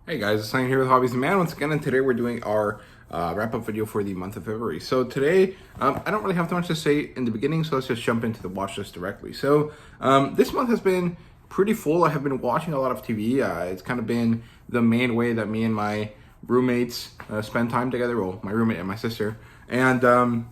Hey guys, it's Simon here with HobbiesofaMan once again, and today we're doing our wrap-up video for the month of February. So today, I don't really have too much to say in the beginning, so let's just jump into the watch list directly. So this month has been pretty full. I have been watching a lot of TV. It's kind of been the main way that me and my roommates spend time together. Well, my roommate and my sister. And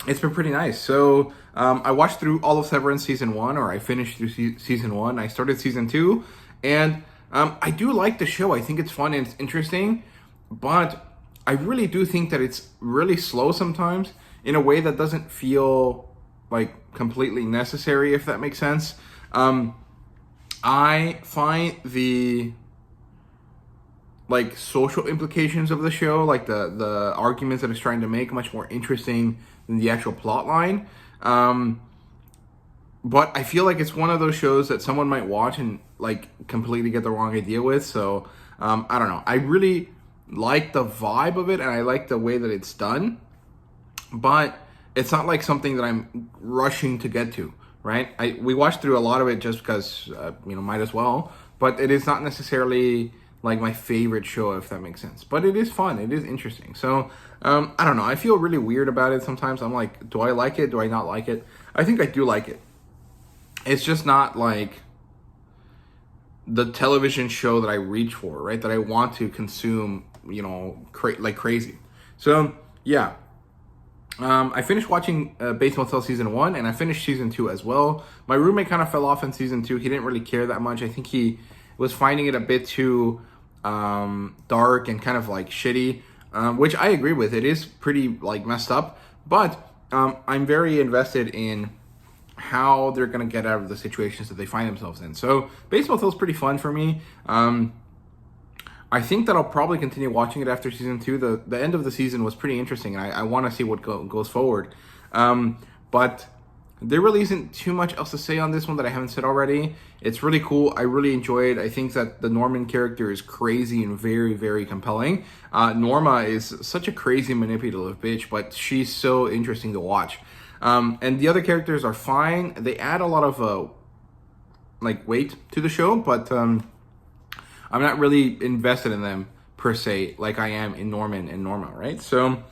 it's been pretty nice. So I watched through all of Severance season 1, or I finished through season 1. I started season 2, and I do like the show. I think it's fun and it's interesting, but I really do think that it's really slow sometimes in a way that doesn't feel like completely necessary, if that makes sense. I find the social implications of the show, like the arguments that it's trying to make, much more interesting than the actual plot line. But I feel like it's one of those shows that someone might watch and completely get the wrong idea with. So I don't know. I really like the vibe of it, and I like the way that it's done. But it's not like something that I'm rushing to get to, right? We watched through a lot of it just because, might as well. But it is not necessarily like my favorite show, if that makes sense. But it is fun. It is interesting. So I don't know. I feel really weird about it sometimes. I'm like, do I like it? Do I not like it? I think I do like it. It's just not like the television show that I reach for, right? That I want to consume, like crazy. So, yeah. I finished watching Bates Motel season 1, and I finished season 2 as well. My roommate kind of fell off in season 2. He didn't really care that much. I think he was finding it a bit too dark and kind of shitty, which I agree with. It is pretty messed up, but I'm very invested in how they're going to get out of the situations that they find themselves in. So Bates Motel is pretty fun for me. I think that I'll probably continue watching it after season 2. The end of the season was pretty interesting, and I want to see what goes forward. But there really isn't too much else to say on this one that I haven't said already. It's really cool. I really enjoy it. I think that the Norman character is crazy and very, very compelling. Norma is such a crazy, manipulative bitch, but she's so interesting to watch. And the other characters are fine. They add a lot of weight to the show, but I'm not really invested in them per se like I am in Norman and Norma, right? So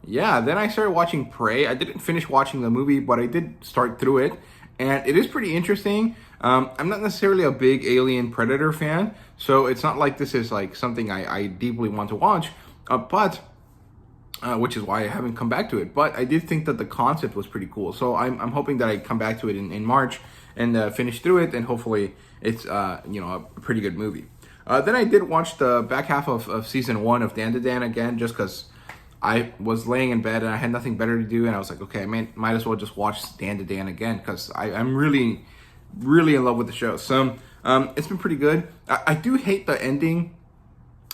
yeah, then I started watching Prey. I didn't finish watching the movie, but I did start through it, and it is pretty interesting. I'm not necessarily a big Alien Predator fan, so it's not like this is something I deeply want to watch, but which is why I haven't come back to it. But I did think that the concept was pretty cool. So I'm hoping that I come back to it in March and finish through it. And hopefully it's, a pretty good movie. Then I did watch the back half of season 1 of Dan to Dan again, just because I was laying in bed and I had nothing better to do. And I was like, okay, I might as well just watch Dan to Dan again, because I'm really, really in love with the show. So it's been pretty good. I do hate the ending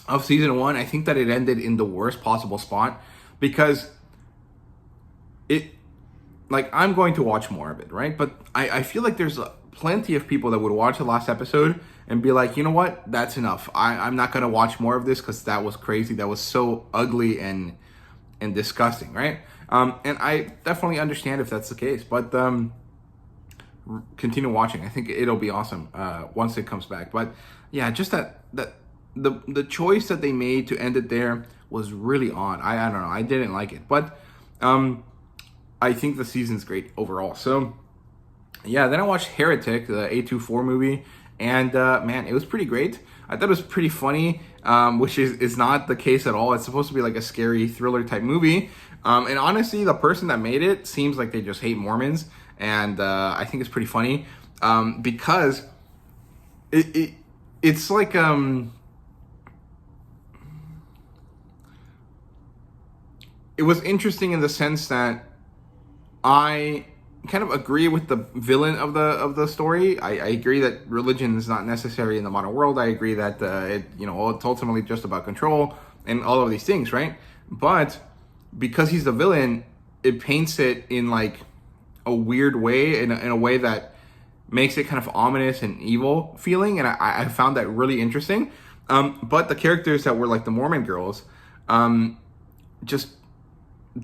of season 1. I think that it ended in the worst possible spot, because I'm going to watch more of it, right? But I feel like there's plenty of people that would watch the last episode and be like, you know what, that's enough. I'm not going to watch more of this because that was crazy. That was so ugly and disgusting, right? And I definitely understand if that's the case, but continue watching. I think it'll be awesome once it comes back. But yeah, just that the choice that they made to end it there was really odd. I don't know. I didn't like it, but I think the season's great overall. So yeah, then I watched Heretic, the A24 movie, and man, it was pretty great. I thought it was pretty funny, which is not the case at all. It's supposed to be like a scary thriller type movie, and honestly, the person that made it seems like they just hate Mormons, and I think it's pretty funny because it's like it was interesting in the sense that I kind of agree with the villain of the story. I agree that religion is not necessary in the modern world. I agree that it's ultimately just about control and all of these things, right? But because he's the villain, it paints it in a weird way, in a way that makes it kind of ominous and evil feeling, and I found that really interesting. But the characters that were the Mormon girls just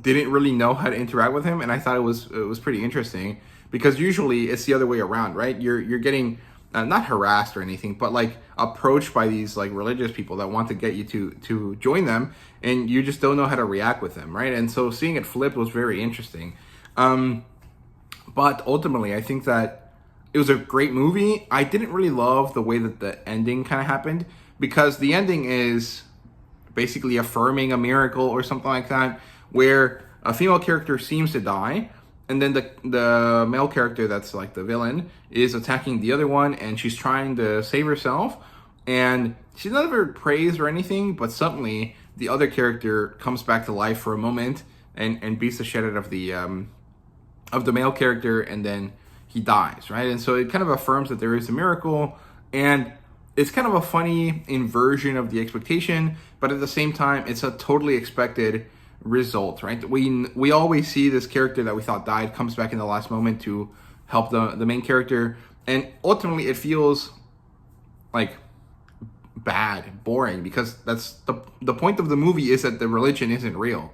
didn't really know how to interact with him, and I thought it was pretty interesting, because usually it's the other way around, right? You're getting not harassed or anything, but like approached by these like religious people that want to get you to join them, and you just don't know how to react with them, right? And so seeing it flipped was very interesting. But ultimately, I think that it was a great movie. I didn't really love the way that the ending kind of happened, because the ending is basically affirming a miracle or something like that, where a female character seems to die, and then the male character that's like the villain is attacking the other one, and she's trying to save herself, and she's never praised or anything, but suddenly the other character comes back to life for a moment and beats the shit out of the male character, and then he dies, right? And so it kind of affirms that there is a miracle, and it's kind of a funny inversion of the expectation, but at the same time, it's a totally expected result, right? We always see this character that we thought died comes back in the last moment to help the main character, and ultimately it feels like bad, boring, because that's the point of the movie is that the religion isn't real.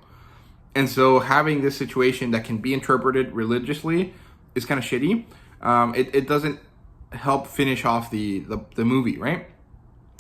And so having this situation that can be interpreted religiously is kind of shitty. It doesn't help finish off the movie, right?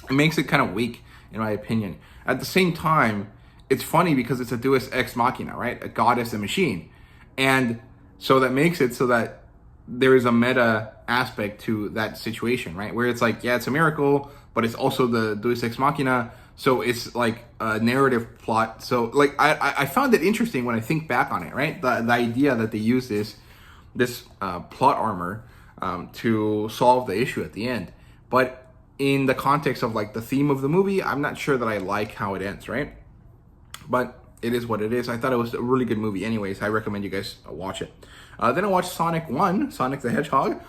It makes it kind of weak, in my opinion. At the same time, it's funny because it's a deus ex machina, right? A god is a machine. And so that makes it so that there is a meta aspect to that situation, right? Where it's like, yeah, it's a miracle, but it's also the deus ex machina. So it's like a narrative plot. So like I found it interesting when I think back on it, right? The idea that they use this plot armor to solve the issue at the end. But in the context of like the theme of the movie, I'm not sure that I like how it ends, right? But it is what it is. I thought it was a really good movie anyways. I recommend you guys watch it. Then I watched Sonic 1, Sonic the Hedgehog.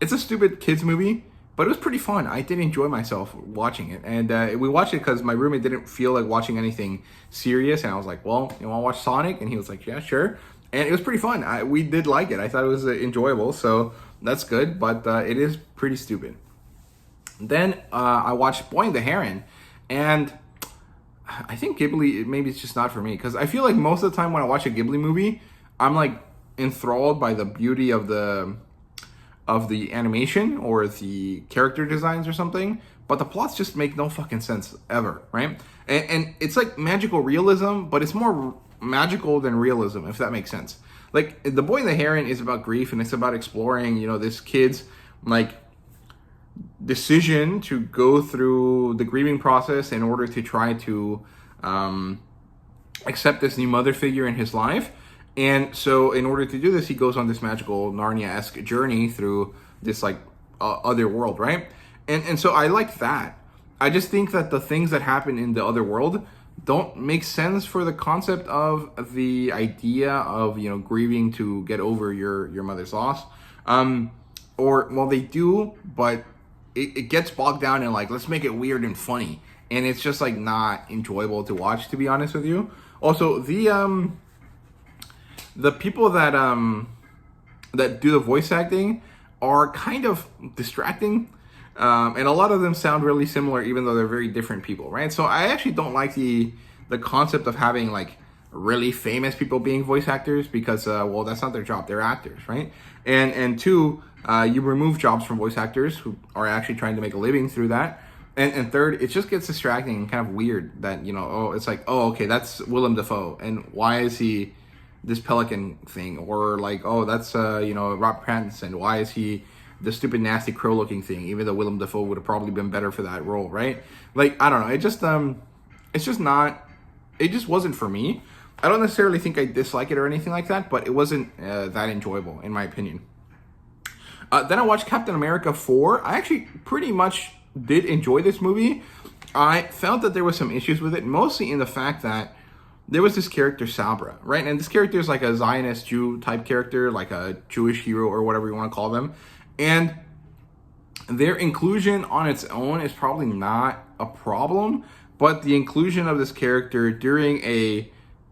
It's a stupid kids movie, but it was pretty fun. I did enjoy myself watching it. And we watched it because my roommate didn't feel like watching anything serious. And I was like, well, you want to watch Sonic? And he was like, yeah, sure. And it was pretty fun. We did like it. I thought it was enjoyable. So that's good. But it is pretty stupid. Then I watched Boing the Heron. And I think Ghibli, maybe it's just not for me. Because I feel like most of the time when I watch a Ghibli movie, I'm like enthralled by the beauty of the animation or the character designs or something, but the plots just make no fucking sense ever, right? And it's like magical realism, but it's more magical than realism, if that makes sense. Like, The Boy and the Heron is about grief, and it's about exploring, you know, this kid's like decision to go through the grieving process in order to try to accept this new mother figure in his life. And so in order to do this, he goes on this magical Narnia-esque journey through this like other world, right? And so I like that. I just think that the things that happen in the other world don't make sense for the concept of the idea of, you know, grieving to get over your mother's loss. Or, well, they do, but it gets bogged down in like, let's make it weird and funny. And it's just like not enjoyable to watch, to be honest with you. Also, the people that do the voice acting are kind of distracting, and a lot of them sound really similar, even though they're very different people, right? So I actually don't like the concept of having like really famous people being voice actors, because well, that's not their job; they're actors, right? And two, you remove jobs from voice actors who are actually trying to make a living through that. And third, it just gets distracting and kind of weird that, you know, oh, it's like, oh, okay, that's Willem Dafoe, and why is he this pelican thing? Or like, oh, that's you know, Rob Pattinson, why is he the stupid nasty crow looking thing, even though Willem Dafoe would have probably been better for that role, right? Like, I don't know, it just wasn't for me. I don't necessarily think I dislike it or anything like that, but it wasn't that enjoyable in my opinion. Then I watched Captain America 4. I actually pretty much did enjoy this movie. I felt that there was some issues with it, mostly in the fact that there was this character, Sabra, right? And this character is like a Zionist Jew type character, like a Jewish hero or whatever you want to call them. And their inclusion on its own is probably not a problem, but the inclusion of this character during a,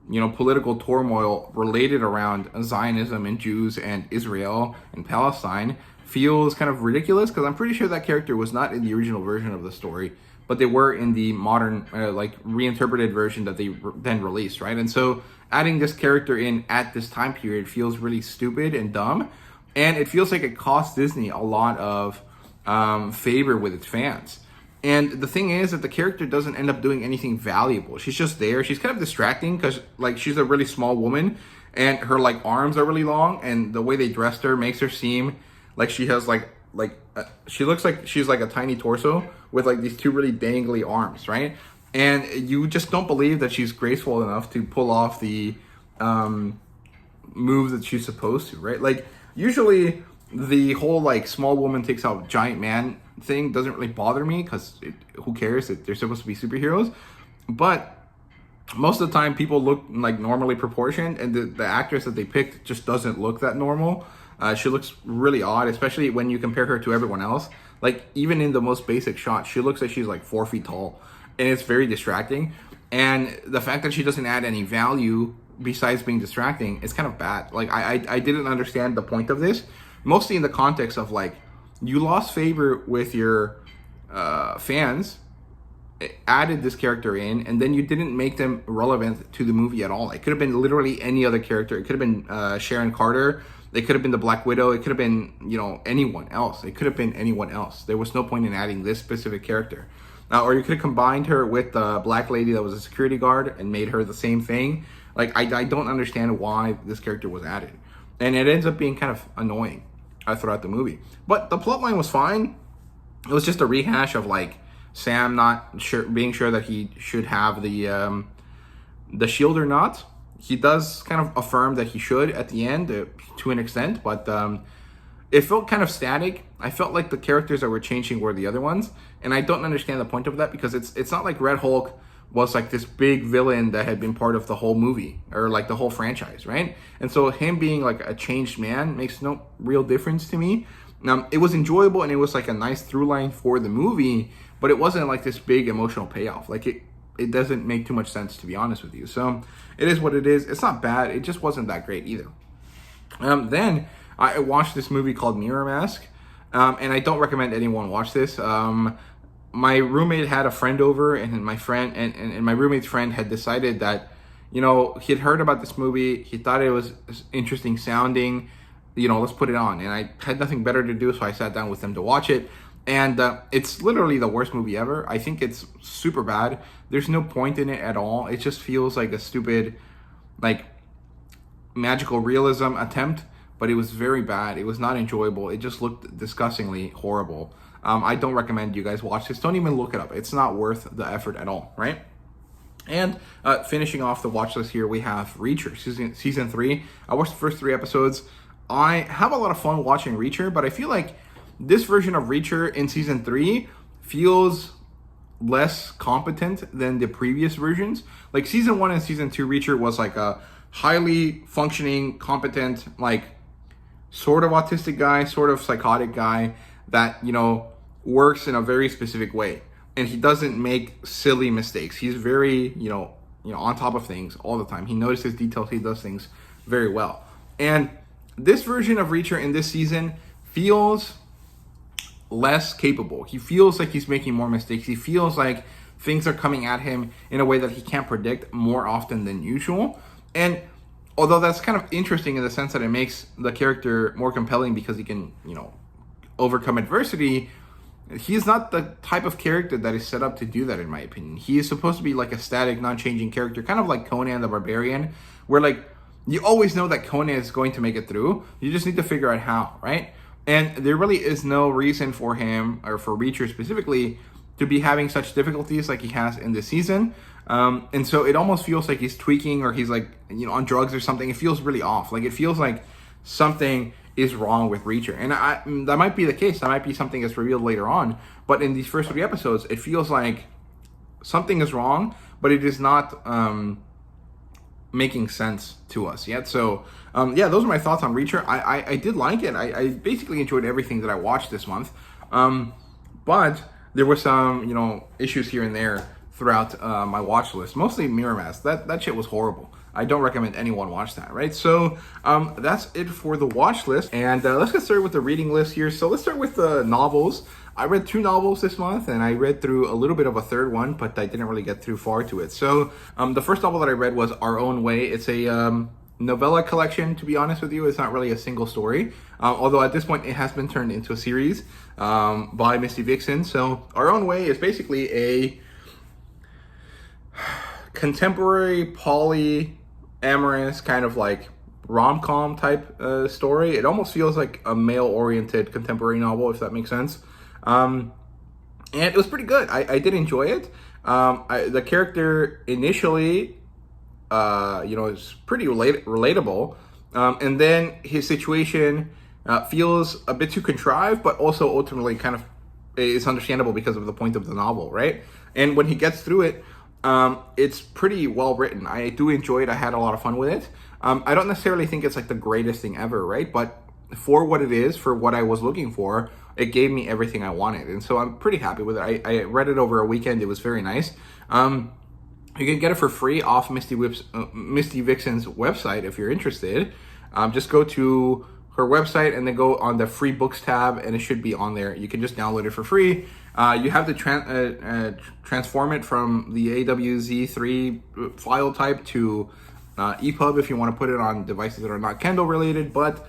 you know, political turmoil related around Zionism and Jews and Israel and Palestine feels kind of ridiculous, because I'm pretty sure that character was not in the original version of the story, but they were in the modern, like, reinterpreted version that they then released, right? And so adding this character in at this time period feels really stupid and dumb, and it feels like it cost Disney a lot of favor with its fans. And the thing is that the character doesn't end up doing anything valuable. She's just there. She's kind of distracting because like she's a really small woman and her like arms are really long, and the way they dressed her makes her seem like she has she looks like she's like a tiny torso with like these two really dangly arms, right? And you just don't believe that she's graceful enough to pull off the moves that she's supposed to, right? Like usually the whole like small woman takes out giant man thing doesn't really bother me because who cares that they're supposed to be superheroes. But most of the time people look like normally proportioned, and the actress that they picked just doesn't look that normal. She looks really odd, especially when you compare her to everyone else. Like even in the most basic shot, she looks like she's like 4 feet tall, and it's very distracting. And the fact that she doesn't add any value besides being distracting is kind of bad. Like I didn't understand the point of this, mostly in the context of like, you lost favor with your fans, added this character in, and then you didn't make them relevant to the movie at all. It could have been literally any other character. It could have been Sharon Carter. It could have been the Black Widow. It could have been, anyone else. It could have been anyone else. There was no point in adding this specific character. Or you could have combined her with the black lady that was a security guard and made her the same thing. Like, I don't understand why this character was added. And it ends up being kind of annoying throughout the movie. But the plotline was fine. It was just a rehash of like Sam being sure that he should have the shield or not. He does kind of affirm that he should at the end to an extent, but it felt kind of static. I felt like the characters that were changing were the other ones, and I don't understand the point of that, because it's not like Red Hulk was like this big villain that had been part of the whole movie or like the whole franchise, right? And so him being like a changed man makes no real difference to me. It was enjoyable and it was like a nice through line for the movie, but it wasn't like this big emotional payoff. Like it doesn't make too much sense, to be honest with you. So it is what it is. It's not bad. It just wasn't that great either. Then I watched this movie called Mirror Mask, and I don't recommend anyone watch this. My roommate had a friend over, and my friend and my roommate's friend had decided that, he'd heard about this movie. He thought it was interesting sounding. Let's put it on. And I had nothing better to do, so I sat down with them to watch it. And it's literally the worst movie ever. I think it's super bad. There's no point in it at all. It just feels like a stupid, like, magical realism attempt. But it was very bad. It was not enjoyable. It just looked disgustingly horrible. I don't recommend you guys watch this. Don't even look it up. It's not worth the effort at all, right? And finishing off the watch list here, we have Reacher, season 3. I watched the first 3 episodes. I have a lot of fun watching Reacher, but I feel like this version of Reacher in season 3 feels less competent than the previous versions. Like season 1 and season 2 Reacher was like a highly functioning, competent, like sort of autistic guy, sort of psychotic guy that, works in a very specific way. And he doesn't make silly mistakes. He's very, on top of things all the time. He notices details. He does things very well. And this version of Reacher in this season feels less capable. He feels like he's making more mistakes. He feels like things are coming at him in a way that he can't predict more often than usual. And although that's kind of interesting in the sense that it makes the character more compelling because he can, overcome adversity, he's not the type of character that is set up to do that, in my opinion. He is supposed to be like a static, non-changing character, kind of like Conan the Barbarian, where like you always know that Conan is going to make it through. You just need to figure out how, right? And there really is no reason for him, or for Reacher specifically, to be having such difficulties like he has in this season. And so it almost feels like he's tweaking, or he's like, on drugs or something. It feels really off. Like it feels like something is wrong with Reacher. And that might be the case. That might be something that's revealed later on. But in these first 3 episodes, it feels like something is wrong, but it is not making sense to us yet. So, those are my thoughts on Reacher. I did like it. I basically enjoyed everything that I watched this month. But there were some, issues here and there throughout my watch list. Mostly Mirror Mask. That shit was horrible. I don't recommend anyone watch that, right? So that's it for the watch list. And let's get started with the reading list here. So let's start with the novels. I read 2 novels this month, and I read through a little bit of a third one, but I didn't really get too far to it. So the first novel that I read was Our Own Way. It's a novella collection, to be honest with you. It's not really a single story, although at this point it has been turned into a series by Misty Vixen. So Our Own Way is basically a contemporary polyamorous kind of like rom-com type story. It almost feels like a male-oriented contemporary novel, if that makes sense. And it was pretty good. I did enjoy it. The character initially, is pretty relatable. And then his situation feels a bit too contrived, but also ultimately kind of is understandable because of the point of the novel, right? And when he gets through it, it's pretty well written. I do enjoy it. I had a lot of fun with it. I don't necessarily think it's like the greatest thing ever, right? But for what it is, for what I was looking for, it gave me everything I wanted. And so I'm pretty happy with it. I read it over a weekend. It was very nice. You can get it for free off Misty Vixen's website if you're interested. Just go to her website and then go on the free books tab, and it should be on there. You can just download it for free. You have to transform it from the AWZ3 file type to EPUB if you want to put it on devices that are not Kindle related, but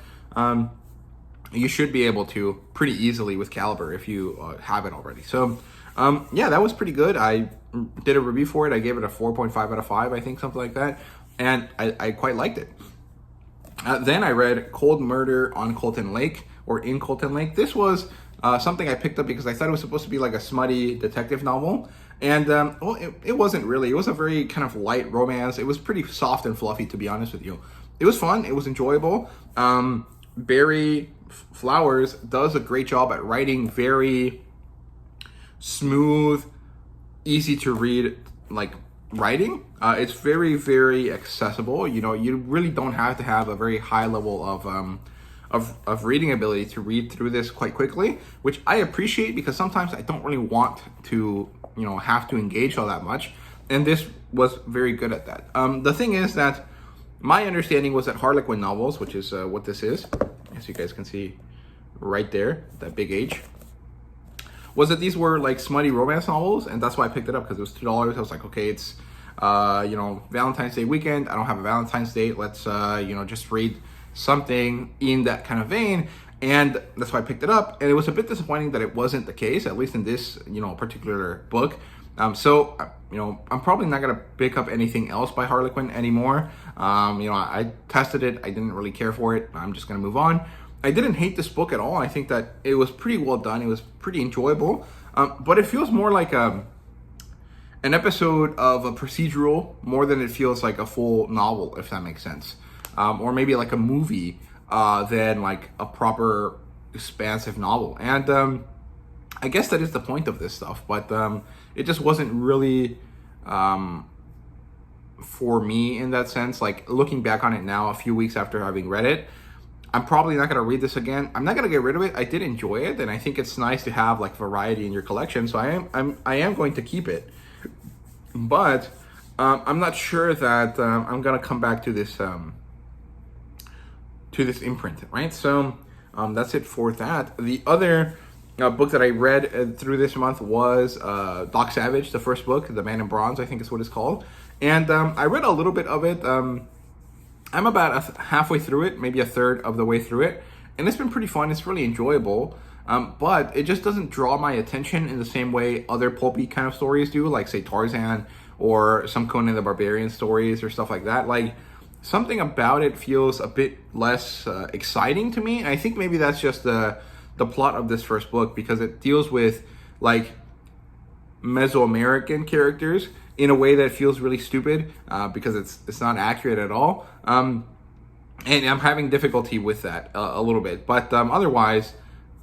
you should be able to pretty easily with Caliber if you have it already. So yeah, that was pretty good. I did a review for it. I gave it a 4.5 out of 5, I think, something like that, and I quite liked it. Then I read Cold Murder on Colton Lake, or In Colton Lake. This was something I picked up because I thought it was supposed to be like a smutty detective novel. And, well, it wasn't really. It was a very kind of light romance. It was pretty soft and fluffy, to be honest with you. It was fun. It was enjoyable. Barry Flowers does a great job at writing very smooth, easy to read, like, writing. It's very, very accessible. You know, you really don't have to have a very high level of reading ability to read through this quite quickly, which I appreciate because sometimes I don't really want to, have to engage all that much. And this was very good at that. The thing is that my understanding was that Harlequin novels, which is what this is, as you guys can see right there, that big H, was that these were like smutty romance novels, and that's why I picked it up, because it was $2. I was like, okay, it's Valentine's Day weekend. I don't have a Valentine's Day. Let's just read something in that kind of vein, and that's why I picked it up. And it was a bit disappointing that it wasn't the case, at least in this particular book. So I'm probably not gonna pick up anything else by Harlequin anymore. I tested it. I didn't really care for it. I'm just gonna move on. I didn't hate this book at all. I think that it was pretty well done. It was pretty enjoyable, but it feels more like an episode of a procedural more than it feels like a full novel, if that makes sense. Or maybe like a movie than like a proper expansive novel. And I guess that is the point of this stuff, but it just wasn't really for me in that sense. Like, looking back on it now, a few weeks after having read it, I'm probably not going to read this again. I'm not going to get rid of it. I did enjoy it, and I think it's nice to have like variety in your collection. So I am going to keep it, but I'm not sure that I'm going to come back to this imprint, right? So that's it for that. The other book that I read through this month was Doc Savage, the first book, The Man in Bronze, I think is what it's called. And I read a little bit of it. I'm about halfway through it, maybe a third of the way through it. And it's been pretty fun. It's really enjoyable. But it just doesn't draw my attention in the same way other pulpy kind of stories do, like, say, Tarzan or some Conan the Barbarian stories or stuff like that. Like, something about it feels a bit less exciting to me. And I think maybe that's just the plot of this first book, because it deals with, like, Mesoamerican characters in a way that feels really stupid because it's not accurate at all. And I'm having difficulty with that a little bit. But otherwise,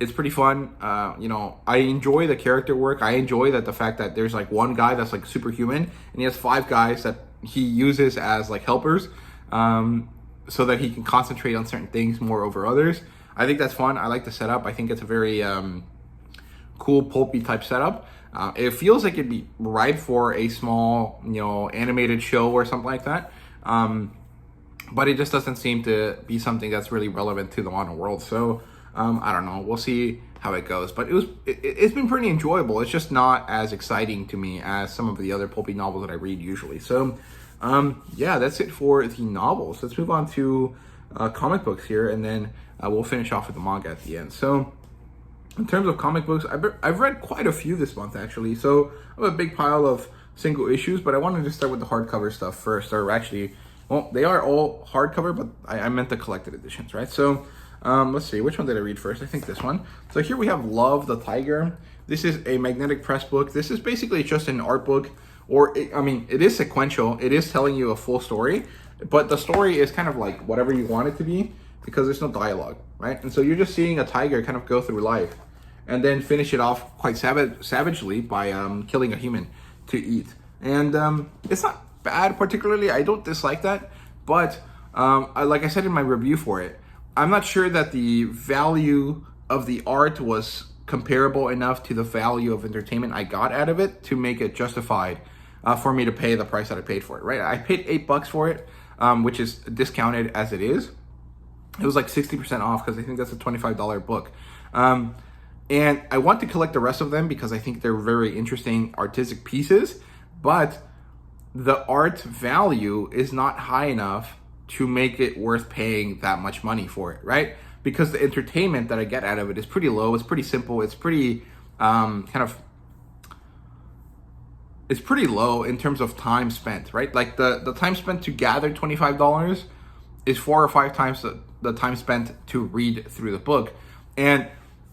it's pretty fun. I enjoy the character work. I enjoy the fact that there's like one guy that's like superhuman, and he has 5 guys that he uses as like helpers, so that he can concentrate on certain things more over others. I think that's fun. I like the setup. I think it's a very cool pulpy type setup. It feels like it'd be ripe for a small, animated show or something like that. But it just doesn't seem to be something that's really relevant to the modern world. So I don't know. We'll see how it goes. But it's been pretty enjoyable. It's just not as exciting to me as some of the other pulpy novels that I read usually. So Yeah, that's it for the novels. Let's move on to comic books here, and then we'll finish off with the manga at the end. So in terms of comic books, I've read quite a few this month, actually. So I have a big pile of single issues, but I wanted to start with the hardcover stuff first. Or actually, well, they are all hardcover, but I meant the collected editions, right? So let's see, which one did I read first? I think this one. So here we have Love the Tiger. This is a magnetic press book. This is basically just an art book, or it is sequential. It is telling you a full story, but the story is kind of like whatever you want it to be because there's no dialogue, right? And so you're just seeing a tiger kind of go through life and then finish it off quite savagely by killing a human to eat. And it's not bad particularly. I don't dislike that, but like I said in my review for it, I'm not sure that the value of the art was comparable enough to the value of entertainment I got out of it to make it justified for me to pay the price that I paid for it, right? I paid $8 for it, which is discounted as it is. It was like 60% off because I think that's a $25 book. And I want to collect the rest of them because I think they're very interesting artistic pieces, but the art value is not high enough to make it worth paying that much money for it, right? Because the entertainment that I get out of it is pretty low. It's pretty simple. It's pretty it's pretty low in terms of time spent, right? Like the time spent to gather $25 is 4 or 5 times the time spent to read through the book. And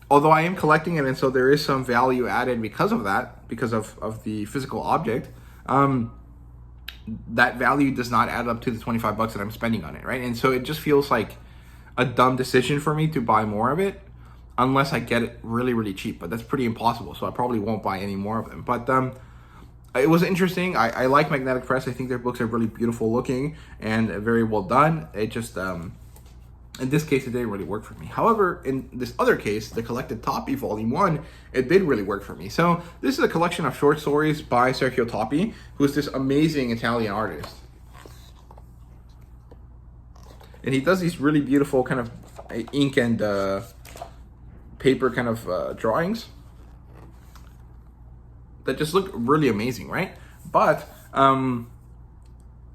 although I am collecting it, and so there is some value added because of that, because of the physical object, that value does not add up to the $25 that I'm spending on it, right? And so it just feels like a dumb decision for me to buy more of it unless I get it really, really cheap. But that's pretty impossible, so I probably won't buy any more of them. But it was interesting. I like Magnetic Press. I think their books are really beautiful looking and very well done. It just, in this case, it didn't really work for me. However, in this other case, the Collected Toppi Volume 1, it did really work for me. So this is a collection of short stories by Sergio Toppi, who's this amazing Italian artist. And he does these really beautiful kind of ink and paper kind of drawings that just look really amazing, right? But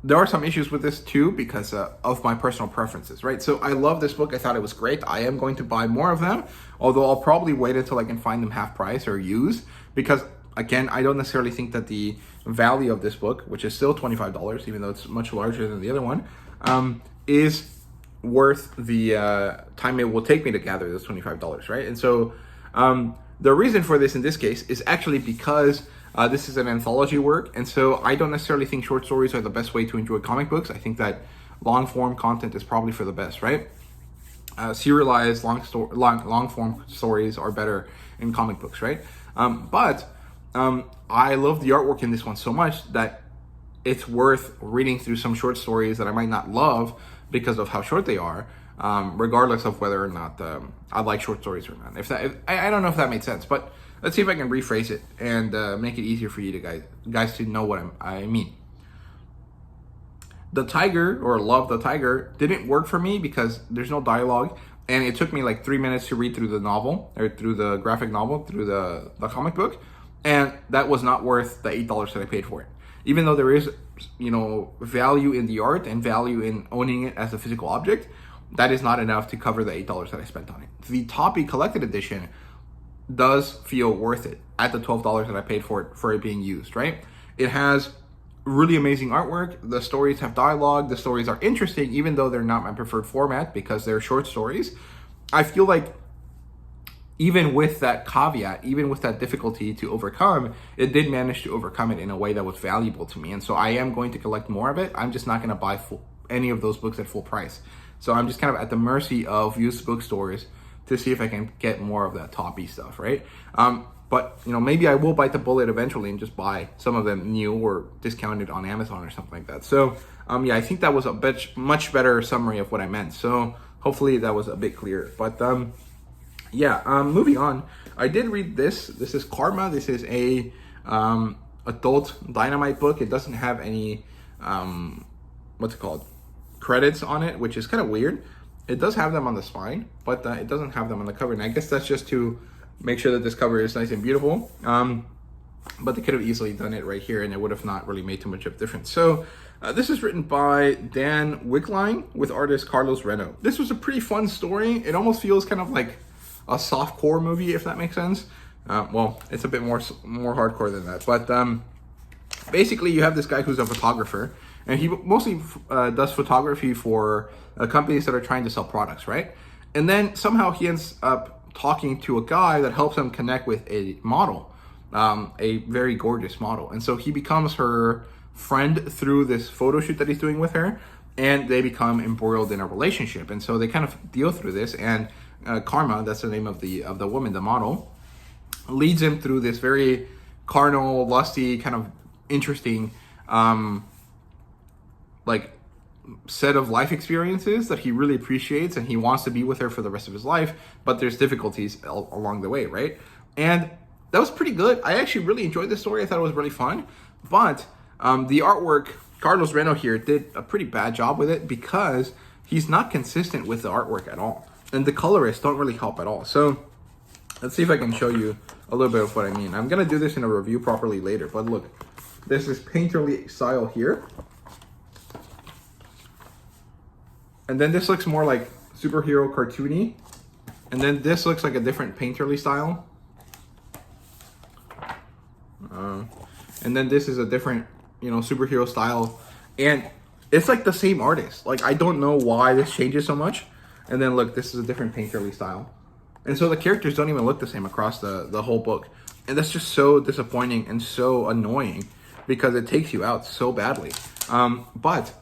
there are some issues with this too because of my personal preferences, right? So I love this book. I thought it was great. I am going to buy more of them, although I'll probably wait until I can find them half price or used because, again, I don't necessarily think that the value of this book, which is still $25, even though it's much larger than the other one, is worth the time it will take me to gather those $25, right? And so the reason for this in this case is actually because this is an anthology work, and so I don't necessarily think short stories are the best way to enjoy comic books. I think that long form content is probably for the best, right? Serialized long form stories are better in comic books, right? But I love the artwork in this one so much that it's worth reading through some short stories that I might not love because of how short they are, regardless of whether or not I like short stories or not. I don't know if that made sense, but let's see if I can rephrase it and make it easier for you to guys to know what I mean. The Tiger, or Love the Tiger, didn't work for me because there's no dialogue, and it took me like 3 minutes to read through the novel, or through the graphic novel, through the comic book, and that was not worth the $8 that I paid for it. Even though there is, value in the art and value in owning it as a physical object, that is not enough to cover the $8 that I spent on it. The Toppi Collected Edition does feel worth it at the $12 that I paid for it being used, right? It has really amazing artwork. The stories have dialogue. The stories are interesting, even though they're not my preferred format because they're short stories. I feel like even with that caveat, even with that difficulty to overcome, it did manage to overcome it in a way that was valuable to me. And so I am going to collect more of it. I'm just not going to buy any of those books at full price. So I'm just kind of at the mercy of used bookstores to see if I can get more of that Toppi stuff, right? But maybe I will bite the bullet eventually and just buy some of them new or discounted on Amazon or something like that. So yeah, I think that was a much better summary of what I meant. So hopefully that was a bit clearer. But yeah, moving on. I did read this. This is Karma. This is a adult Dynamite book. It doesn't have any what's it called, credits on it, which is kind of weird. It does have them on the spine, but it doesn't have them on the cover. And I guess that's just to make sure that this cover is nice and beautiful. but they could have easily done it right here and it would have not really made too much of a difference. So this is written by Dan Wickline with artist Carlos Reno. This was a pretty fun story. It almost feels kind of like a soft-core movie, if that makes sense. Well, it's a bit more hardcore than that. But basically, you have this guy who's a photographer, and he mostly does photography for companies that are trying to sell products, right? And then somehow he ends up talking to a guy that helps him connect with a model, a very gorgeous model. And so he becomes her friend through this photo shoot that he's doing with her, and they become embroiled in a relationship. And so they kind of deal through this, and Karma, that's the name of the woman, the model, leads him through this very carnal, lusty, kind of interesting like set of life experiences that he really appreciates, and he wants to be with her for the rest of his life, but there's difficulties along the way, right? And that was pretty good. I actually really enjoyed this story. I thought it was really fun, but the artwork, Carlos Reno here did a pretty bad job with it because he's not consistent with the artwork at all. And the colorists don't really help at all. So let's see if I can show you a little bit of what I mean. I'm going to do this in a review properly later, but look, this is painterly style here. And then this looks more like superhero cartoony. And then this looks like a different painterly style. And then this is a different, superhero style. And it's like the same artist. Like, I don't know why this changes so much. And then look, this is a different painterly style. And so the characters don't even look the same across the whole book. And that's just so disappointing and so annoying because it takes you out so badly. But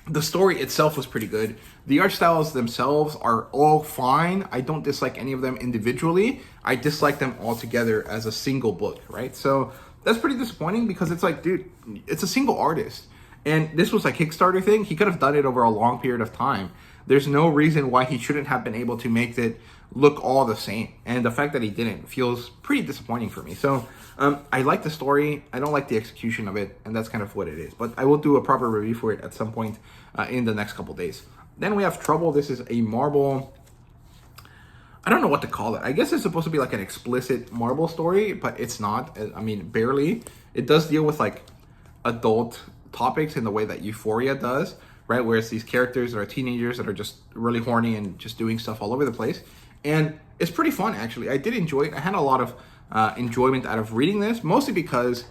the story itself was pretty good. The art styles themselves are all fine. I don't dislike any of them individually. I dislike them all together as a single book, right? So that's pretty disappointing because it's like, dude, it's a single artist. And this was a Kickstarter thing. He could have done it over a long period of time. There's no reason why he shouldn't have been able to make it look all the same. And the fact that he didn't feels pretty disappointing for me. So I like the story. I don't like the execution of it. And that's kind of what it is. But I will do a proper review for it at some point in the next couple days. Then we have Trouble. This is a Marvel. I don't know what to call it. I guess it's supposed to be like an explicit Marvel story, but it's not. I mean, barely. It does deal with like adult topics in the way that Euphoria does, right? Where it's these characters that are teenagers that are just really horny and just doing stuff all over the place. And it's pretty fun, actually. I did enjoy it. I had a lot of enjoyment out of reading this, mostly because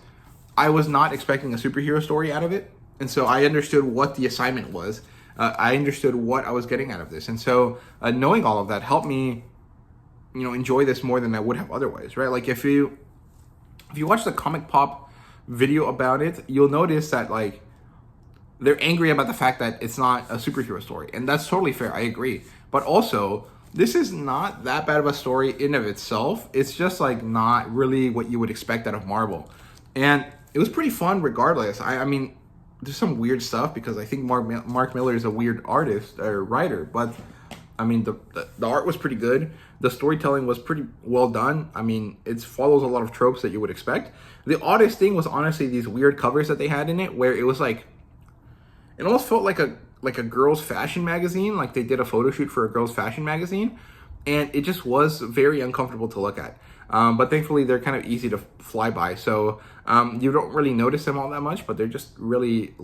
I was not expecting a superhero story out of it. And so I understood what the assignment was. I understood what I was getting out of this. And so knowing all of that helped me, enjoy this more than I would have otherwise, right? Like if you watch the Comic Pop video about it, you'll notice that like they're angry about the fact that it's not a superhero story. And that's totally fair. I agree. But also, this is not that bad of a story in of itself. It's just like not really what you would expect out of Marvel. And it was pretty fun regardless. I mean, there's some weird stuff because I think Mark Miller is a weird artist or writer, but I mean, the art was pretty good. The storytelling was pretty well done. I mean, it follows a lot of tropes that you would expect. The oddest thing was honestly these weird covers that they had in it, where it was like, it almost felt like a girl's fashion magazine, like they did a photo shoot for a girl's fashion magazine, and it just was very uncomfortable to look at. But thankfully, they're kind of easy to fly by, so you don't really notice them all that much, but they're just really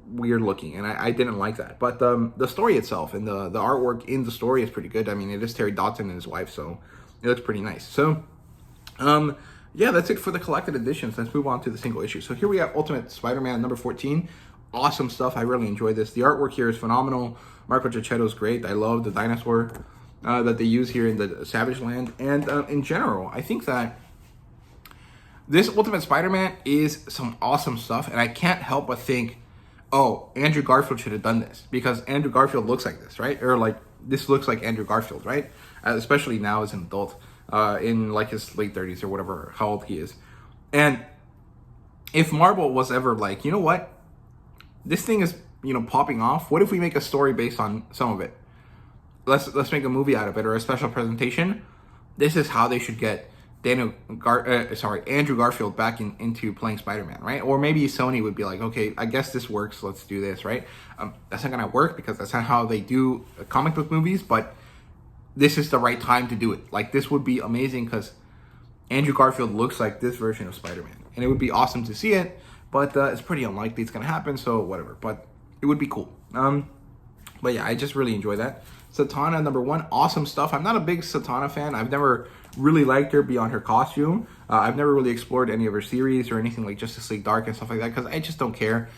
weird looking, and I didn't like that. But the story itself and the artwork in the story is pretty good. I mean, it is Terry Dodson and his wife, so it looks pretty nice. So, yeah, that's it for the collected editions. Let's move on to the single issue. So here we have Ultimate Spider-Man number 14. Awesome stuff. I really enjoyed this. The artwork here is phenomenal. Marco Cicchetto's great. I love the dinosaur that they use here in the Savage Land. And in general, I think that this Ultimate Spider-Man is some awesome stuff. And I can't help but think, oh, Andrew Garfield should have done this. Because Andrew Garfield looks like this, right? Or like, this looks like Andrew Garfield, right? Especially now as an adult, in like his late 30s or whatever, how old he is. And if Marvel was ever like, you know what? This thing is, popping off. What if we make a story based on some of it? Let's make a movie out of it or a special presentation. This is how they should get Andrew Garfield back into playing Spider-Man, right? Or maybe Sony would be like, okay, I guess this works. Let's do this, right? That's not gonna work because that's not how they do comic book movies. But this is the right time to do it. Like this would be amazing because Andrew Garfield looks like this version of Spider-Man. And it would be awesome to see it, but it's pretty unlikely it's going to happen, so whatever. But it would be cool. But yeah, I just really enjoy that. Satana, number 1, awesome stuff. I'm not a big Satana fan. I've never really liked her beyond her costume. I've never really explored any of her series or anything like Justice League Dark and stuff like that, because I just don't care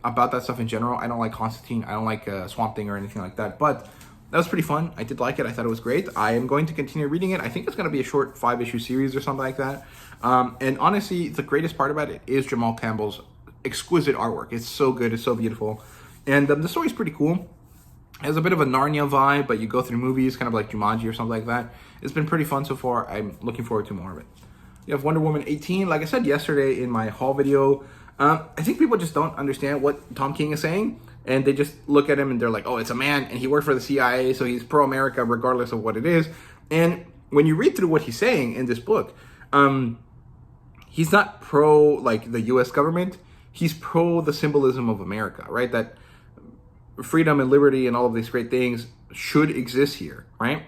about that stuff in general. I don't like Constantine. I don't like Swamp Thing or anything like that. But that was pretty fun. I did like it. I thought it was great. I am going to continue reading it. I think it's going to be a short 5-issue series or something like that. And honestly, the greatest part about it is Jamal Campbell's exquisite artwork. It's so good. It's so beautiful. And the story's pretty cool. It has a bit of a Narnia vibe, but you go through movies, kind of like Jumanji or something like that. It's been pretty fun so far. I'm looking forward to more of it. You have Wonder Woman 18. Like I said yesterday in my haul video, I think people just don't understand what Tom King is saying. And they just look at him and they're like, oh, it's a man and he worked for the CIA, so he's pro-America regardless of what it is. And when you read through what he's saying in this book, he's not pro, like, the U.S. government. He's pro the symbolism of America, right? That freedom and liberty and all of these great things should exist here, right?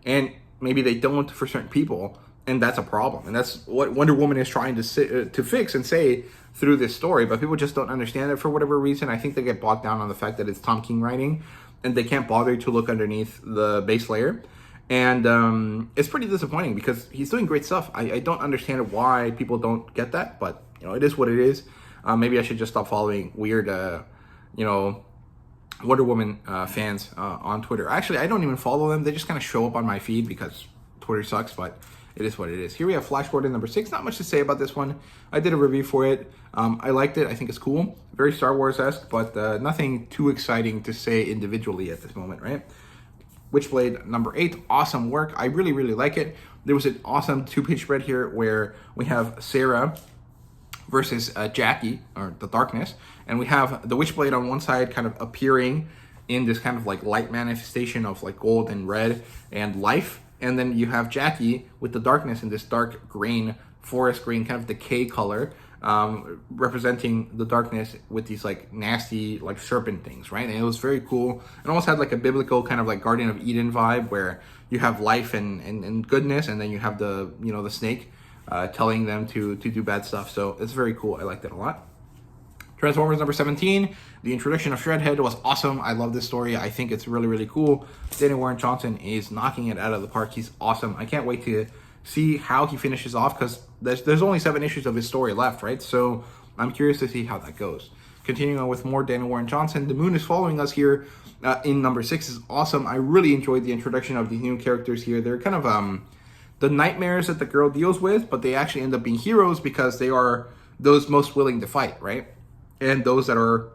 And maybe they don't for certain people, and that's a problem. And that's what Wonder Woman is trying to fix and say through this story, but people just don't understand it for whatever reason. I think they get bogged down on the fact that it's Tom King writing, and they can't bother to look underneath the base layer. And it's pretty disappointing because he's doing great stuff. I don't understand why people don't get that, but you know, it is what it is. Maybe I should just stop following weird, Wonder Woman fans on Twitter. Actually, I don't even follow them. They just kind of show up on my feed because Twitter sucks, but it is what it is. Here we have Flash Gordon number 6. Not much to say about this one. I did a review for it. I liked it. I think it's cool. Very Star Wars-esque, but nothing too exciting to say individually at this moment, right? Witchblade number 8. Awesome work. I really, really like it. There was an awesome 2-page spread here where we have Sarah versus Jackie, or the Darkness, and we have the Witchblade on one side kind of appearing in this kind of like light manifestation of like gold and red and life, and then you have Jackie with the Darkness in this dark green, forest green, kind of decay color, representing the darkness with these like nasty like serpent things, right? And it was very cool. It almost had like a biblical kind of like Garden of Eden vibe where you have life and goodness, and then you have the, you know, the snake telling them to do bad stuff. So it's very cool. I liked it a lot. Transformers number 17, the introduction of Shredhead was awesome. I love this story. I think it's really, really cool. Danny Warren Johnson is knocking it out of the park. He's awesome. I can't wait to see how he finishes off, because there's only 7 issues of his story left, right? So I'm curious to see how that goes. Continuing on with more Danny Warren Johnson, The Moon is Following Us here in number 6 is awesome. I really enjoyed the introduction of these new characters here. They're kind of the nightmares that the girl deals with, but they actually end up being heroes because they are those most willing to fight, right? And those that are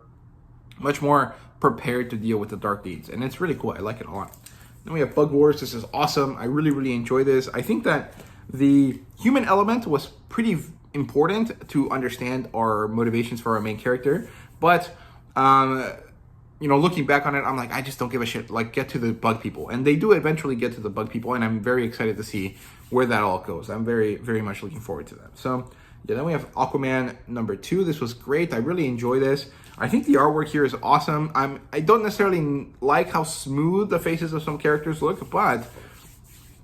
much more prepared to deal with the dark deeds. And it's really cool. I like it a lot. Then we have Bug Wars. This is awesome. I really, really enjoy this. I think that the human element was pretty important to understand our motivations for our main character. But, you know, looking back on it, I'm like, I just don't give a shit. Like, get to the bug people. And they do eventually get to the bug people. And I'm very excited to see where that all goes. I'm very, very much looking forward to that. So, yeah, then we have Aquaman number 2. This was great. I really enjoy this. I think the artwork here is awesome. I don't necessarily like how smooth the faces of some characters look, but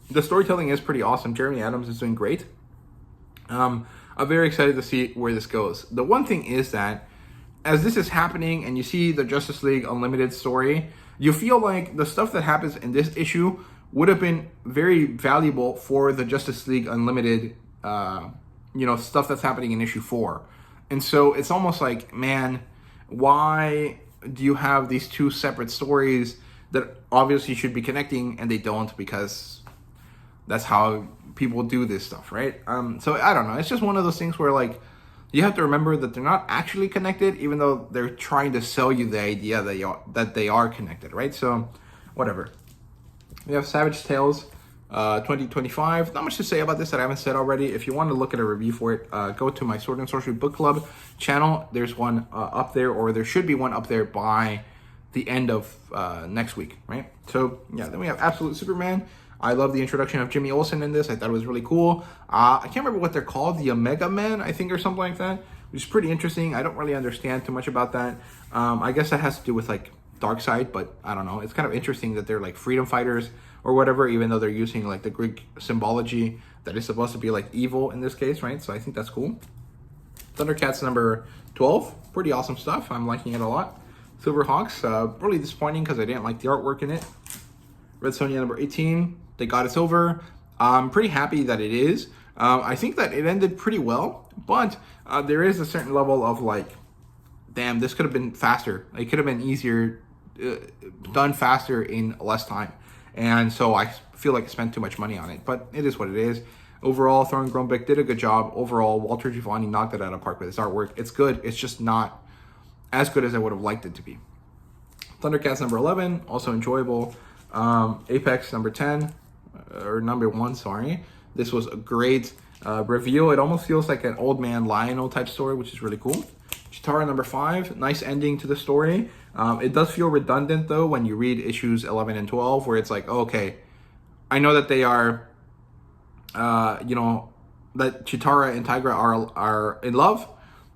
the storytelling is pretty awesome. Jeremy Adams is doing great. I'm very excited to see where this goes. The one thing is that as this is happening and you see the Justice League Unlimited story, you feel like the stuff that happens in this issue would have been very valuable for the Justice League Unlimited stuff that's happening in issue 4. And so it's almost like, man, why do you have these 2 separate stories that obviously should be connecting and they don't, because that's how people do this stuff, right? So I don't know. It's just one of those things where, like, you have to remember that they're not actually connected, even though they're trying to sell you the idea that they are connected, right? So whatever. We have Savage Tales 2025. Not much to say about this that I haven't said already. If you want to look at a review for it, go to my Sword and Sorcery Book Club channel. There's one up there, or there should be one up there by the end of next week, right? So yeah, then we have Absolute Superman. I love the introduction of Jimmy Olsen in this. I thought it was really cool. I can't remember what they're called, the Omega Men, I think, or something like that, which is pretty interesting. I don't really understand too much about that. I guess that has to do with like dark side, but I don't know. It's kind of interesting that they're like freedom fighters or whatever, even though they're using like the Greek symbology that is supposed to be like evil in this case, right? So I think that's cool. Thundercats number 12, pretty awesome stuff. I'm liking it a lot. Silverhawks, really disappointing because I didn't like the artwork in it. Red Sonja number 18, they got us over. I'm pretty happy that it is. I think that it ended pretty well, but there is a certain level of like, damn, this could have been faster. It could have been easier, done faster in less time. And so I feel like I spent too much money on it, but it is what it is. Overall, Thorn Grumbeck did a good job. Overall, Walter Giovanni knocked it out of the park with his artwork. It's good. It's just not as good as I would have liked it to be. Thundercats number 11, also enjoyable. Apex number 10, or number 1, sorry. This was a great reveal. It almost feels like an Old Man Lionel type story, which is really cool. Chitara number 5, nice ending to the story. It does feel redundant though when you read issues 11 and 12, where it's like, oh, okay, I know that they are, you know, that Chitara and Tigra are in love,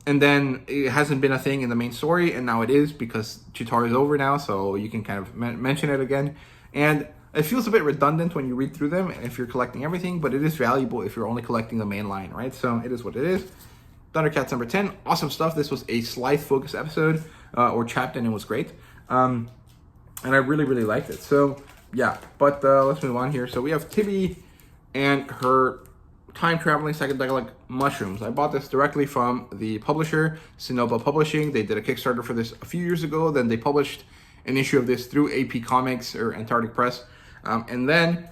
and then it hasn't been a thing in the main story, and now it is because Chitara is over now, so you can kind of mention it again. And it feels a bit redundant when you read through them if you're collecting everything, but it is valuable if you're only collecting the main line, right? So it is what it is. Thundercats number 10, awesome stuff. This was a Scythe focus episode, or chapter, and it was great. And I really, really liked it. So yeah, but let's move on here. So we have Tibby and her time-traveling psychedelic mushrooms. I bought this directly from the publisher, Sinoba Publishing. They did a Kickstarter for this a few years ago. Then they published an issue of this through AP Comics or Antarctic Press. And then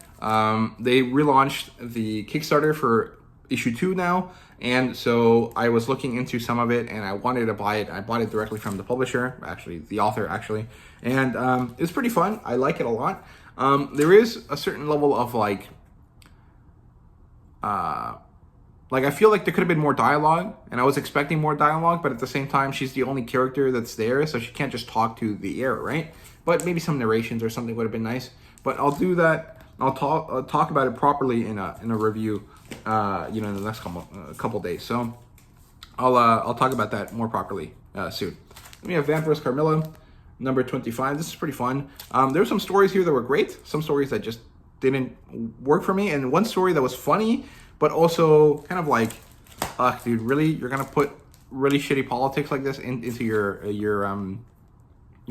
they relaunched the Kickstarter for issue 2 now. And so I was looking into some of it and I wanted to buy it. I bought it directly from the publisher, actually, the author, actually. And it's pretty fun. I like it a lot. There is a certain level of like I feel like there could have been more dialogue, and I was expecting more dialogue, but at the same time, she's the only character that's there, so she can't just talk to the air, right? But maybe some narrations or something would have been nice. But I'll do that. I'll talk about it properly in a review, you know, in the next couple days. So I'll talk about that more properly soon. Then we have Vampirus Carmilla, number 25. This is pretty fun. There were some stories here that were great. Some stories that just didn't work for me, and one story that was funny, but also kind of like, dude, really, you're gonna put really shitty politics like this into your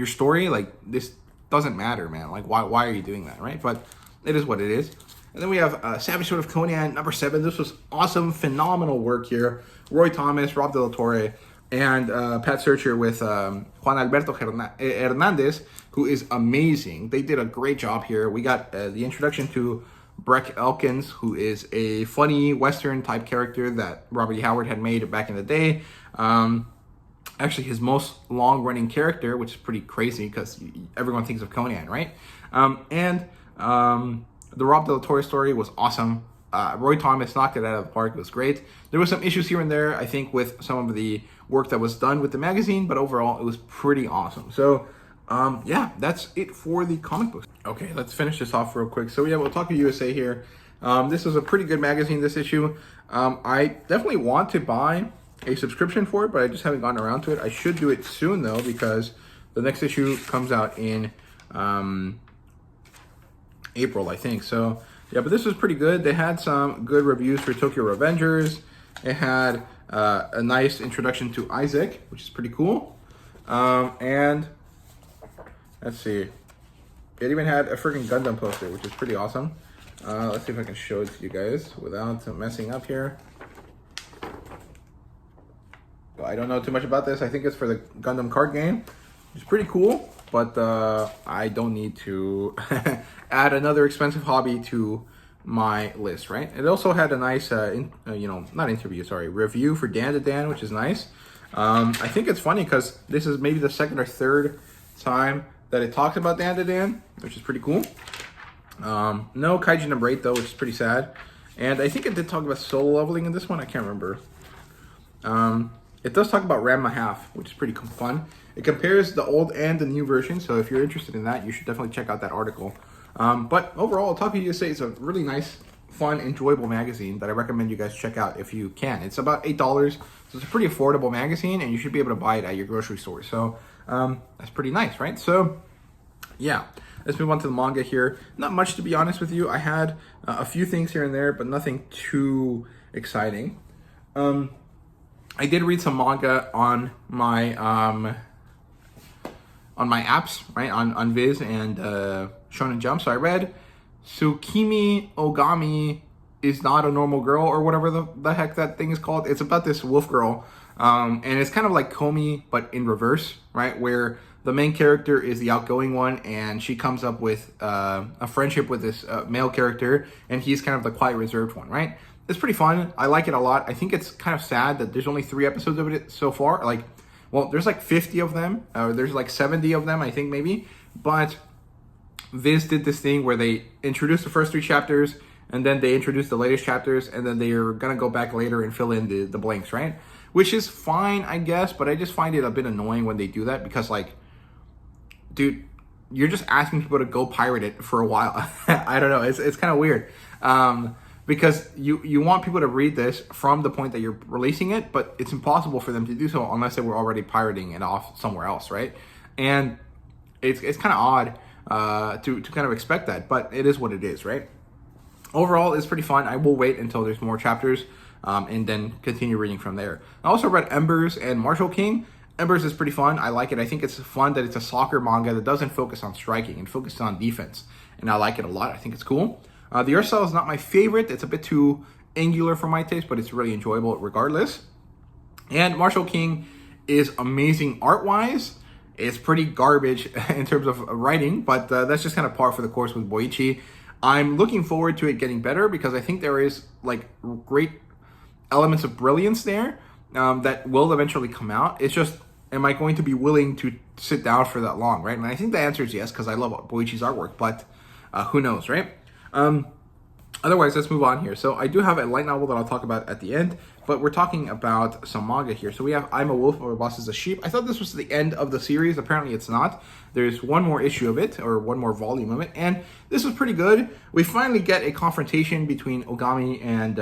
story? Like, this doesn't matter, man. Like, why are you doing that, right? But it is what it is. And then we have Savage Sword of Conan, number 7. This was awesome, phenomenal work here. Roy Thomas, Rob De La Torre, and Pat Searcher with Juan Alberto Hernandez, who is amazing. They did a great job here. We got the introduction to Breck Elkins, who is a funny Western type character that Robert E. Howard had made back in the day. Actually, his most long-running character, which is pretty crazy because everyone thinks of Conan, right? And the Rob De La Torre story was awesome. Roy Thomas knocked it out of the park. It was great. There were some issues here and there, I think, with some of the work that was done with the magazine, but overall, it was pretty awesome. So, yeah, that's it for the comic books. Okay, let's finish this off real quick. So, yeah, we'll talk to USA here. This is a pretty good magazine, this issue. I definitely want to buy a subscription for it, but I just haven't gotten around to it. I should do it soon, though, because the next issue comes out in April, I think. So, yeah, but this was pretty good. They had some good reviews for Tokyo Revengers. It had a nice introduction to Isaac, which is pretty cool. And let's see. It even had a freaking Gundam poster, which is pretty awesome. Let's see if I can show it to you guys without messing up here. Well, I don't know too much about this. I think it's for the Gundam card game. It's pretty cool, but I don't need to add another expensive hobby to my list, right? It also had a nice, review for Dan to Dan, which is nice. I think it's funny because this is maybe the second or third time that it talks about Dan to Dan, which is pretty cool. No Kaiju number 8 though, which is pretty sad. And I think it did talk about solo leveling in this one. I can't remember. It does talk about Ranma Half, which is pretty fun. It compares the old and the new version, so if you're interested in that, you should definitely check out that article. But overall, Otaku USA is a really nice, fun, enjoyable magazine that I recommend you guys check out if you can. It's about $8, so it's a pretty affordable magazine, and you should be able to buy it at your grocery store. So that's pretty nice, right? So Yeah, let's move on to the manga here. Not much, to be honest with you. I had a few things here and there, but nothing too exciting. I did read some manga on my apps, right, on Viz and Shonen Jump. So I read Tsukimi Ogami is Not a Normal Girl, or whatever the heck that thing is called. It's about this wolf girl, and it's kind of like Komi, but in reverse, right, where the main character is the outgoing one, and she comes up with a friendship with this male character, and he's kind of the quiet, reserved one, right? It's pretty fun. I like it a lot. I think it's kind of sad that there's only 3 episodes of it so far. Like, well, there's like 50 of them. There's like 70 of them, I think, maybe. But Viz did this thing where they introduced the first 3 chapters, and then they introduced the latest chapters, and then they're gonna go back later and fill in the blanks, right? Which is fine, I guess, but I just find it a bit annoying when they do that, because, like, dude, you're just asking people to go pirate it for a while. I don't know. It's kind of weird. Because you want people to read this from the point that you're releasing it, but it's impossible for them to do so unless they were already pirating it off somewhere else, right? And it's kind of odd to kind of expect that, but it is what it is, right? Overall, it's pretty fun. I will wait until there's more chapters and then continue reading from there. I also read Embers and Martial King. Embers is pretty fun. I like it. I think it's fun that it's a soccer manga that doesn't focus on striking and focuses on defense. And I like it a lot. I think it's cool. The art style is not my favorite. It's a bit too angular for my taste, but it's really enjoyable regardless. And Martial King is amazing art-wise. It's pretty garbage in terms of writing, but that's just kind of par for the course with Boichi. I'm looking forward to it getting better because I think there is like great elements of brilliance there that will eventually come out. It's just, am I going to be willing to sit down for that long, right? And I think the answer is yes, because I love Boichi's artwork, but who knows, right? Otherwise, let's move on here. So I do have a light novel that I'll talk about at the end, but we're talking about some manga here. So we have I'm a Wolf, My Boss is a Sheep. I thought this was the end of the series. Apparently it's not. There's one more issue of it, or one more volume of it, and this was pretty good. We finally get a confrontation between Ogami and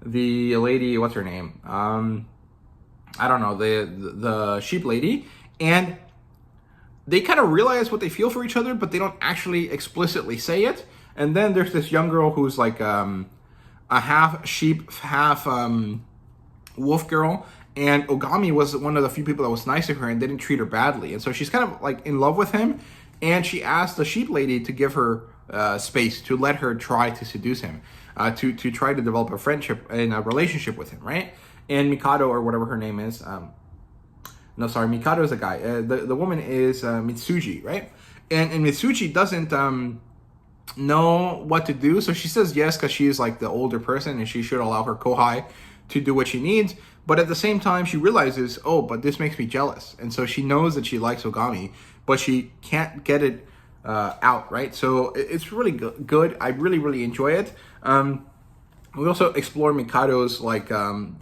the lady, what's her name? I don't know, the sheep lady, and they kind of realize what they feel for each other, but they don't actually explicitly say it. And then there's this young girl who's like a half sheep, half wolf girl, and Ogami was one of the few people that was nice to her and didn't treat her badly. And so she's kind of like in love with him, and she asked the sheep lady to give her space, to let her try to seduce him, to try to develop a friendship and a relationship with him, right? And Mikado, or whatever her name is, no, sorry, Mikado is a guy. The woman is Mitsuji, right? And Mitsuji doesn't know what to do, so she says yes because she's like the older person and she should allow her kohai to do what she needs. But at the same time, she realizes, oh, but this makes me jealous, and so she knows that she likes Ogami, but she can't get it out, right? So it's really good. I really enjoy it. We also explore Mikado's like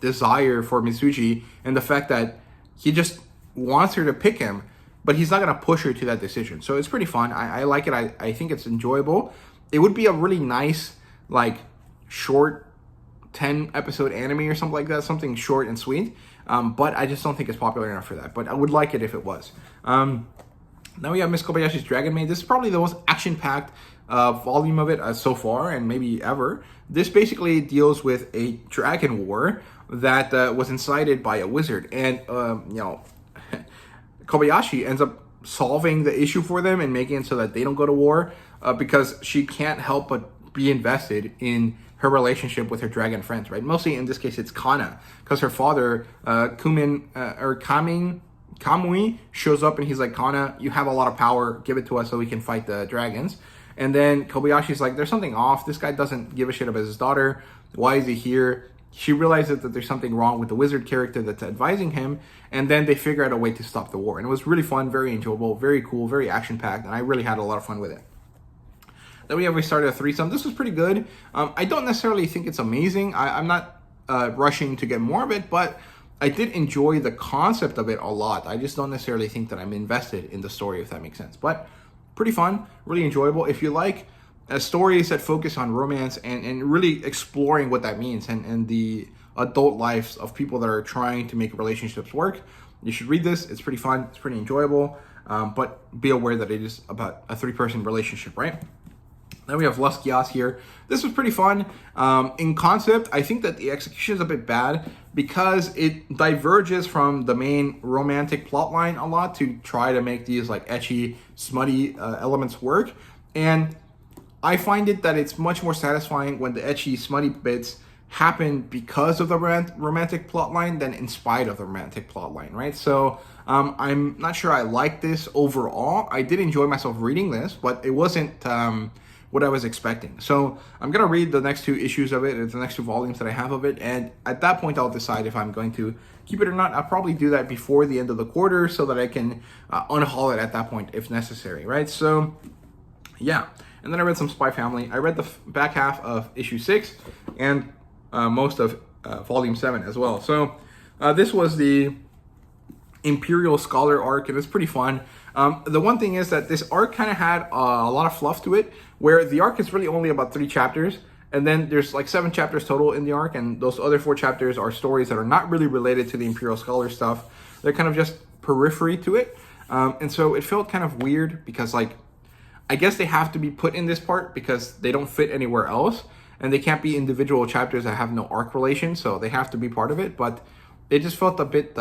desire for Mitsuji and the fact that he just wants her to pick him, but he's not going to push her to that decision. So it's pretty fun. I like it. I think it's enjoyable. It would be a really nice, like, short 10-episode anime or something like that, something short and sweet. But I just don't think it's popular enough for that. But I would like it if it was. Now we have Miss Kobayashi's Dragon Maid. This is probably the most action-packed volume of it so far, and maybe ever. This basically deals with a dragon war that was incited by a wizard. And, Kobayashi ends up solving the issue for them and making it so that they don't go to war because she can't help but be invested in her relationship with her dragon friends, right? Mostly in this case, it's Kana, because her father, Kamui, shows up and he's like, Kana, you have a lot of power, give it to us so we can fight the dragons. And then Kobayashi's like, there's something off. This guy doesn't give a shit about his daughter. Why is he here? She realizes that there's something wrong with the wizard character that's advising him, and then they figure out a way to stop the war. And it was really fun, very enjoyable, very cool, very action-packed, and I really had a lot of fun with it. Then we started a threesome. This was pretty good. I don't necessarily think it's amazing. I'm not rushing to get more of it, but I did enjoy the concept of it a lot. I just don't necessarily think that I'm invested in the story, if that makes sense. But pretty fun, really enjoyable. If you like stories that focus on romance and really exploring what that means and the adult lives of people that are trying to make relationships work. You should read this. It's pretty fun. It's pretty enjoyable. But be aware that it is about a 3-person relationship, right? Then we have Lust Gias here. This was pretty fun. In concept, I think that the execution is a bit bad because it diverges from the main romantic plotline a lot to try to make these like ecchi, smutty elements work. And I find it that it's much more satisfying when the ecchi, smutty bits happen because of the romantic plotline than in spite of the romantic plotline, right? So I'm not sure I like this overall. I did enjoy myself reading this, but it wasn't what I was expecting. So I'm gonna read the next 2 issues of it, the next 2 volumes that I have of it, and at that point I'll decide if I'm going to keep it or not. I'll probably do that before the end of the quarter so that I can unhaul it at that point if necessary, right? So yeah, and then I read some Spy Family. I read the back half of issue 6 and most of volume 7 as well. So this was the Imperial Scholar arc, and it's pretty fun. The one thing is that this arc kind of had a lot of fluff to it, where the arc is really only about 3 chapters, and then there's like 7 chapters total in the arc, and those other 4 chapters are stories that are not really related to the Imperial Scholar stuff. They're kind of just periphery to it, and so it felt kind of weird because, like, I guess they have to be put in this part because they don't fit anywhere else, and they can't be individual chapters that have no arc relation, so they have to be part of it, but it just felt a bit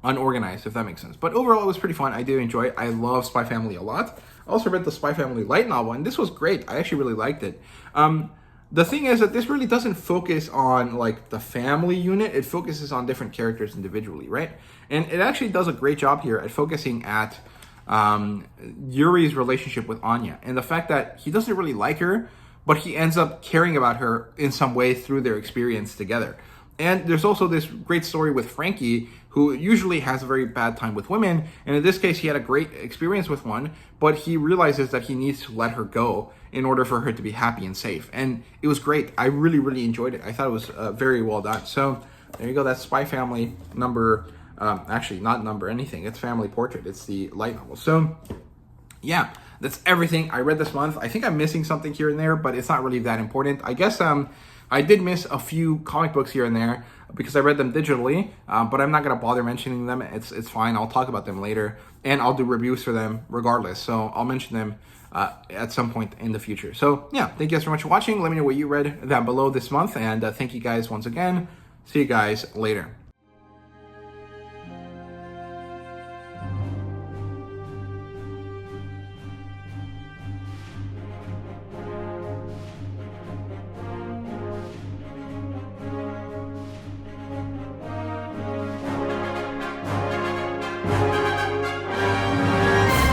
unorganized, if that makes sense. But overall, it was pretty fun. I did enjoy it. I love Spy Family a lot. I also read the Spy Family light novel, and this was great. I actually really liked it. The thing is that this really doesn't focus on like the family unit. It focuses on different characters individually, right? And it actually does a great job here at focusing at Yuri's relationship with Anya, and the fact that he doesn't really like her, but he ends up caring about her in some way through their experience together. And there's also this great story with Frankie, who usually has a very bad time with women, and in this case he had a great experience with one, but he realizes that he needs to let her go in order for her to be happy and safe. And it was great. I really, really enjoyed it. I thought it was very well done. So there you go. That's Spy Family number, actually not number anything. It's Family Portrait. It's the light novel. So yeah, that's everything I read this month. I think I'm missing something here and there, but it's not really that important. I guess I did miss a few comic books here and there because I read them digitally, but I'm not going to bother mentioning them. It's fine. I'll talk about them later, and I'll do reviews for them regardless. So I'll mention them at some point in the future. So yeah, thank you guys so much for watching. Let me know what you read down below this month, and thank you guys once again. See you guys later.